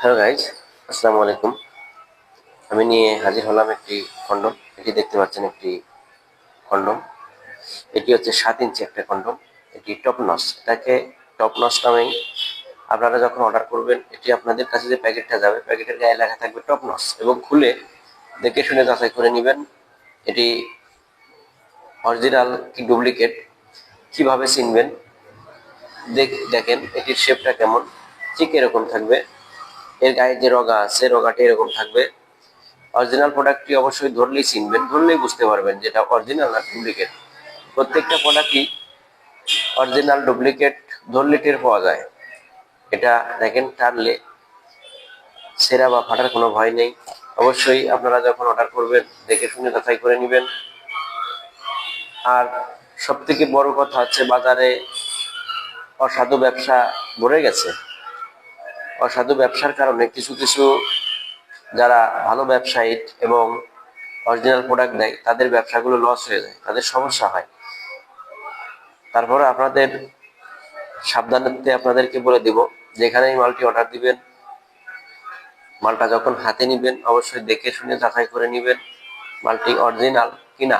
Hello guys, আসসালামু আলাইকুম। আমি নিয়ে হাজির হলাম একটি কন্ডম। এটি দেখতে পাচ্ছেন একটি কন্ডম। এটি হচ্ছে 7 ইঞ্চি একটা কন্ডম। এটি টপ নচ, এটাকে টপ নচ নামেই আপনারা যখন অর্ডার করবেন, এটি আপনাদের কাছে যে প্যাকেটটা যাবে, প্যাকেটের গায়ে লেখা থাকবে টপ নচ, এবং খুলে দেখে শুনে যাচাই করে নেবেন এটি অরিজিনাল কি ডুপ্লিকেট। কিভাবে চিনবেন? দেখেন এটির শেপটা কেমন, ঠিক এরকম থাকবে। এর গায়ে যে রগা আছে, রগাটি এরকম থাকবে। অরিজিনাল প্রোডাক্টটি অবশ্যই ধরলেই চিনবেন, ধরলেই বুঝতে পারবেন যেটা অরিজিনাল না ডুপ্লিকেট। প্রত্যেকটা প্রোডাক্টই অরিজিনাল ডুপ্লিকেট ধরলে টের পাওয়া যায়। এটা দেখেন, টানলে ছেঁড়া বা ফাটার কোনো ভয় নেই। অবশ্যই আপনারা যখন অর্ডার করবেন দেখে শুনে যাচাই করে নেবেন। আর সব থেকে বড় কথা হচ্ছে, বাজারে অসাধু ব্যবসা ভরে গেছে। অসাধু ব্যবসার কারণে কিছু কিছু যারা ভালো ব্যবসায়ী এবং অরিজিনাল প্রোডাক্ট দেয়, তাদের ব্যবসাগুলো লস হয়ে যায়, তাদের সমস্যা হয়। তারপরে আপনাদের সাবধানতে আপনাদেরকে বলে দিব, যেখানে এই মালটি অর্ডার দিবেন, মালটা যখন হাতে নিবেন অবশ্যই দেখে শুনে যাচাই করে নিবেন মালটি অরিজিনাল কিনা।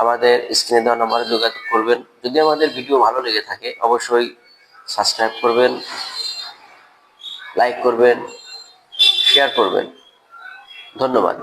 আমাদের স্ক্রিনে দেওয়া নাম্বারে যোগাযোগ করবেন। যদি আমাদের ভিডিও ভালো লেগে থাকে অবশ্যই সাবস্ক্রাইব করবেন, লাইক করবেন, শেয়ার করবেন। ধন্যবাদ।